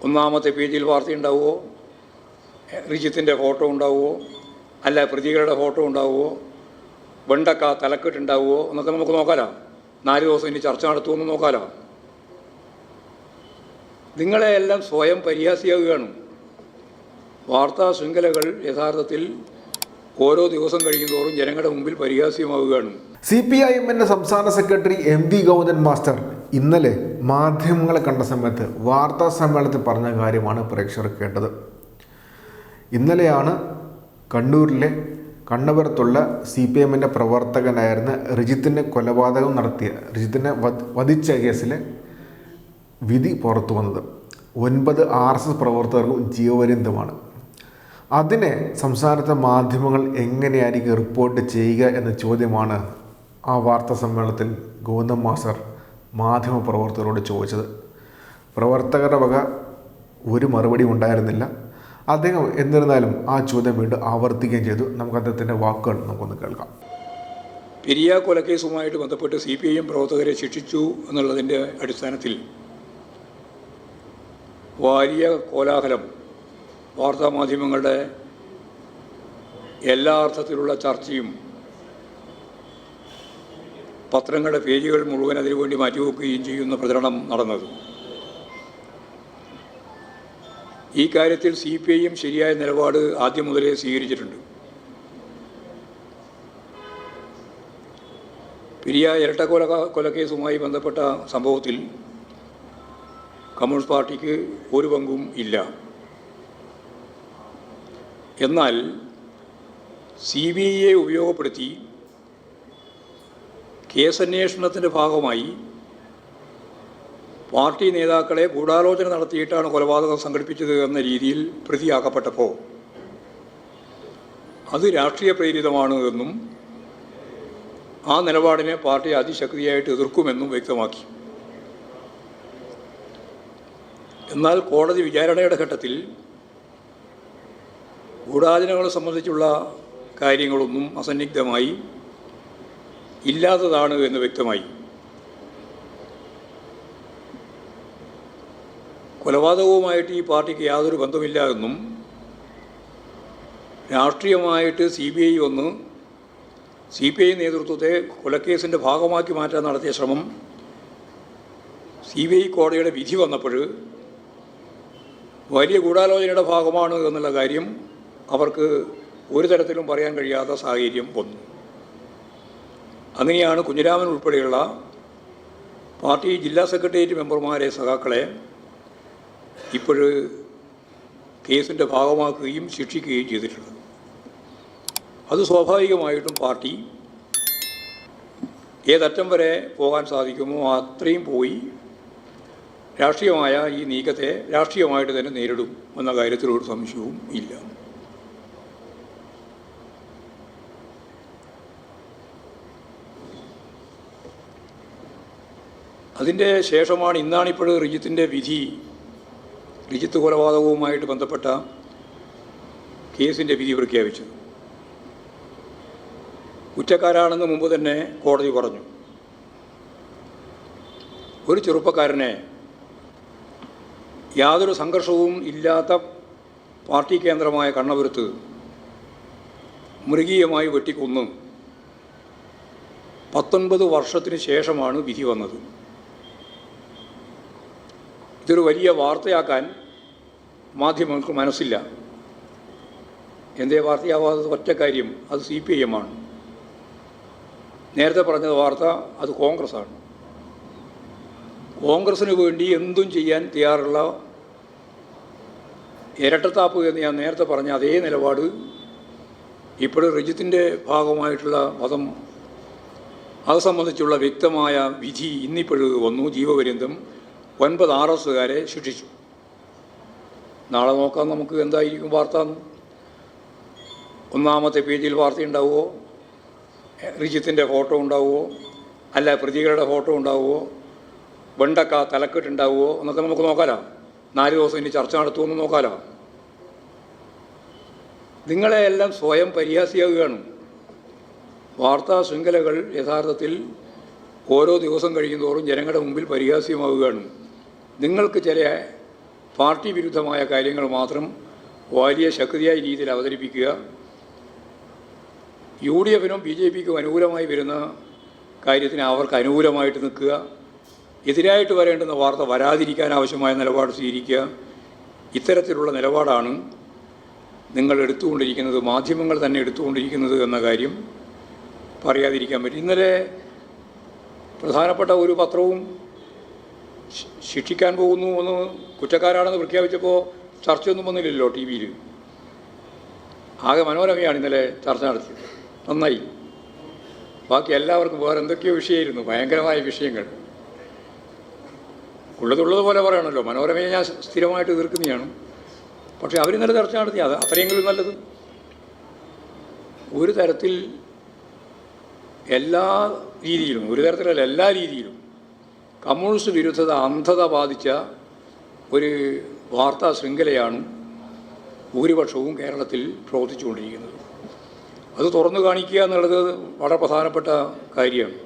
ഒന്നാമത്തെ പേജിൽ വാർത്തയുണ്ടാവുമോ, റിജിത്തിൻ്റെ ഫോട്ടോ ഉണ്ടാവുമോ, അല്ല പ്രതികളുടെ ഫോട്ടോ ഉണ്ടാവുമോ, വെണ്ടക്ക തലക്കെട്ടുണ്ടാവുമോ എന്നൊക്കെ നമുക്ക് നോക്കാലോ. 4 ദിവസം ഇനി ചർച്ച നടത്തുമെന്ന് നോക്കാലോ. നിങ്ങളെയെല്ലാം സ്വയം പരിഹാസിയാവുകയാണ്. വാർത്താ ശൃംഖലകൾ യഥാർത്ഥത്തിൽ ഓരോ ദിവസം കഴിയുന്തോറും ജനങ്ങളുടെ മുമ്പിൽ പരിഹാസ്യമാവുകയാണ്. CPIM സംസ്ഥാന സെക്രട്ടറി MV ഗോവിന്ദൻ മാസ്റ്റർ ഇന്നലെ മാധ്യമങ്ങളെ കണ്ട സമയത്ത് വാർത്താ സമ്മേളനത്തിൽ പറഞ്ഞ കാര്യമാണ് പ്രേക്ഷകർ കേട്ടത്. ഇന്നലെയാണ് കണ്ണൂരിലെ കണ്ണപുരത്തുള്ള CPIM പ്രവർത്തകനായിരുന്ന റിജിത്തിൻ്റെ കൊലപാതകം നടത്തിയ, റിജിത്തിനെ വധിച്ച കേസിലെ വിധി പുറത്തു വന്നത്. 9 RSS പ്രവർത്തകർക്കും ജീവപര്യന്തമാണ്. അതിനെ സംസ്ഥാനത്തെ മാധ്യമങ്ങൾ എങ്ങനെയായിരിക്കും റിപ്പോർട്ട് ചെയ്യുക എന്ന ചോദ്യമാണ് ആ വാർത്താ സമ്മേളനത്തിൽ ഗോവിന്ദൻ മാസ്റ്റർ മാധ്യമപ്രവർത്തകരോട് ചോദിച്ചത്. പ്രവർത്തകരുടെ വക ഒരു മറുപടി ഉണ്ടായിരുന്നില്ല. അദ്ദേഹം എന്നിരുന്നാലും ആ ചോദ്യം വീണ്ടും ആവർത്തിക്കുകയും ചെയ്തു. നമുക്ക് അദ്ദേഹത്തിൻ്റെ വാക്കുകൾ നമുക്കൊന്ന് കേൾക്കാം. പെരിയ കൊലക്കേസുമായിട്ട് ബന്ധപ്പെട്ട് CPIM പ്രവർത്തകരെ ശിക്ഷിച്ചു എന്നുള്ളതിൻ്റെ അടിസ്ഥാനത്തിൽ വലിയ കോലാഹലം വാർത്താമാധ്യമങ്ങളുടെ എല്ലാ അർത്ഥത്തിലുള്ള ചർച്ചയും പത്രങ്ങളുടെ പേജുകൾ മുഴുവൻ അതിനുവേണ്ടി മാറ്റിവെക്കുകയും ചെയ്യുന്ന പ്രചരണം നടന്നത്. ഈ കാര്യത്തിൽ CPIM ശരിയായ നിലപാട് ആദ്യം മുതലേ സ്വീകരിച്ചിട്ടുണ്ട്. പെരിയ കൊലക്കേസുമായി ബന്ധപ്പെട്ട സംഭവത്തിൽ കമ്മ്യൂണിസ്റ്റ് പാർട്ടിക്ക് ഒരു പങ്കും ഇല്ല. എന്നാൽ CBIയെ ഉപയോഗപ്പെടുത്തി കേസന്വേഷണത്തിൻ്റെ ഭാഗമായി പാർട്ടി നേതാക്കളെ ഗൂഢാലോചന നടത്തിയിട്ടാണ് കൊലപാതകം സംഘടിപ്പിച്ചത് എന്ന രീതിയിൽ പ്രതിയാക്കപ്പെട്ടപ്പോൾ അത് രാഷ്ട്രീയ പ്രേരിതമാണ് എന്നും ആ നിലപാടിനെ പാർട്ടി അതിശക്തിയായിട്ട് എതിർക്കുമെന്നും വ്യക്തമാക്കി. എന്നാൽ കോടതി വിചാരണയുടെ ഘട്ടത്തിൽ ഗൂഢാലോചനകളെ സംബന്ധിച്ചുള്ള കാര്യങ്ങളൊന്നും അസന്നിഗ്ധമായി ഇല്ലാത്തതാണ് എന്ന് വ്യക്തമായി. കൊലപാതകവുമായിട്ട് ഈ പാർട്ടിക്ക് യാതൊരു ബന്ധമില്ല എന്നും രാഷ്ട്രീയമായിട്ട് CBI വന്ന് CPI നേതൃത്വത്തെ കൊലക്കേസിൻ്റെ ഭാഗമാക്കി മാറ്റാൻ നടത്തിയ ശ്രമം CBI കോടതിയുടെ വിധി വന്നപ്പോൾ വലിയ ഗൂഢാലോചനയുടെ ഭാഗമാണ് എന്നുള്ള കാര്യം അവർക്ക് ഒരു തരത്തിലും പറയാൻ കഴിയാത്ത സാഹചര്യം വന്നു. അങ്ങനെയാണ് കുഞ്ഞിരാമൻ ഉൾപ്പെടെയുള്ള പാർട്ടി ജില്ലാ സെക്രട്ടേറിയറ്റ് മെമ്പർമാരെ, സഖാക്കളെ ഇപ്പോൾ കേസിൻ്റെ ഭാഗമാക്കുകയും ശിക്ഷിക്കുകയും ചെയ്തിട്ടുള്ളത്. അത് സ്വാഭാവികമായിട്ടും പാർട്ടി ഏതറ്റം വരെ പോകാൻ സാധിക്കുമോ അത്രയും പോയി രാഷ്ട്രീയമായ ഈ നീക്കത്തെ രാഷ്ട്രീയമായിട്ട് തന്നെ നേരിടും എന്ന കാര്യത്തിൽ ഒരു സംശയവും ഇല്ല. അതിൻ്റെ ശേഷമാണ് ഇന്നാണിപ്പോൾ റിജിത്തിൻ്റെ വിധി, റിജിത്ത് കൊലപാതകവുമായിട്ട് ബന്ധപ്പെട്ട കേസിൻ്റെ വിധി പ്രഖ്യാപിച്ചത്. കുറ്റക്കാരാണെന്ന് മുമ്പ് തന്നെ കോടതി പറഞ്ഞു. ഒരു ചെറുപ്പക്കാരനെ യാതൊരു സംഘർഷവും ഇല്ലാത്ത പാർട്ടി കേന്ദ്രമായ കണ്ണപുരത്ത് മൃഗീയമായി വെട്ടിക്കൊന്ന് 19 വർഷത്തിന് ശേഷമാണ് വിധി വന്നത്. ഇതൊരു വലിയ വാർത്തയാക്കാൻ മാധ്യമങ്ങൾക്ക് മനസ്സില്ല. എന്തേ വാർത്തയാവാത്തത്? ഒറ്റ കാര്യം, അത് CPIM ആണ്. നേരത്തെ പറഞ്ഞ വാർത്ത അത് കോൺഗ്രസ്സാണ്. കോൺഗ്രസ്സിന് വേണ്ടി എന്തും ചെയ്യാൻ തയ്യാറുള്ള ഇരട്ടത്താപ്പ് എന്ന് ഞാൻ നേരത്തെ പറഞ്ഞ അതേ നിലപാട് ഇപ്പോൾ റിജിത്തിൻ്റെ ഭാഗമായിട്ടുള്ള മതം അത് സംബന്ധിച്ചുള്ള വ്യക്തമായ വിധി ഇന്നിപ്പോൾ വന്നു. ജീവപര്യന്തം 9 RSസുകാരെ ശിക്ഷിച്ചു. നാളെ നോക്കാം നമുക്ക് എന്തായിരിക്കും വാർത്ത. ഒന്നാമത്തെ പേജിൽ വാർത്തയുണ്ടാവുമോ, റിജിത്തിൻ്റെ ഫോട്ടോ ഉണ്ടാവുമോ, അല്ല പ്രതികളുടെ ഫോട്ടോ ഉണ്ടാവുമോ, വെണ്ടക്ക തലക്കെട്ടുണ്ടാവുമോ എന്നൊക്കെ നമുക്ക് നോക്കാലോ. 4 ദിവസം ഇനി ചർച്ച നടത്തുമെന്ന് നോക്കാലോ. നിങ്ങളെയെല്ലാം സ്വയം പരിഹാസിയാവുകയാണ്. വാർത്താ ശൃംഖലകൾ യഥാർത്ഥത്തിൽ ഓരോ ദിവസം കഴിയുന്തോറും ജനങ്ങളുടെ മുമ്പിൽ പരിഹാസ്യമാവുകയാണ്. നിങ്ങൾക്ക് ചില പാർട്ടി വിരുദ്ധമായ കാര്യങ്ങൾ മാത്രം വലിയ ശക്തിയായ രീതിയിൽ അവതരിപ്പിക്കുക, യു ഡി എഫിനും ബി ജെ പിക്കും അനുകൂലമായി വരുന്ന കാര്യത്തിന് അവർക്ക് അനുകൂലമായിട്ട് നിൽക്കുക, എതിരായിട്ട് വരേണ്ടുന്ന വാർത്ത വരാതിരിക്കാൻ ആവശ്യമായ നിലപാട് സ്വീകരിക്കുക. ഇത്തരത്തിലുള്ള നിലപാടാണ് നിങ്ങൾ എടുത്തുകൊണ്ടിരിക്കുന്നത്, മാധ്യമങ്ങൾ തന്നെ എടുത്തുകൊണ്ടിരിക്കുന്നത് എന്ന കാര്യം പറയാതിരിക്കാൻ പറ്റും. ഇന്നലെ പ്രധാനപ്പെട്ട ഒരു പത്രവും ശിക്ഷിക്കാൻ പോകുന്നു എന്ന് കുറ്റക്കാരാണെന്ന് പ്രഖ്യാപിച്ചപ്പോൾ ചർച്ചയൊന്നും വന്നില്ലല്ലോ ടി വിയിൽ. ആകെ മനോരമയാണ് ഇന്നലെ ചർച്ച നടത്തിയത്. നന്നായി. ബാക്കി എല്ലാവർക്കും വേറെ എന്തൊക്കെയോ വിഷയമായിരുന്നു, ഭയങ്കരമായ വിഷയങ്ങൾ. ഉള്ളതുള്ളതുപോലെ പറയണമല്ലോ. മനോരമയെ ഞാൻ സ്ഥിരമായിട്ട് എതിർക്കുന്നതാണ്. പക്ഷേ അവരിന്നലെ ചർച്ച നടത്തി, അത് അത്രയെങ്കിലും നല്ലത്. ഒരു തരത്തിൽ എല്ലാ രീതിയിലും, ഒരു തരത്തിലല്ല എല്ലാ രീതിയിലും കമ്മ്യൂണിസ്റ്റ് വിരുദ്ധത അന്ധത ബാധിച്ച ഒരു വാർത്താ ശൃംഖലയാണ് ഭൂരിപക്ഷവും കേരളത്തിൽ പ്രവർത്തിച്ചുകൊണ്ടിരിക്കുന്നത്. അത് തുറന്നു കാണിക്കുക എന്നുള്ളത് വളരെ പ്രധാനപ്പെട്ട കാര്യമാണ്.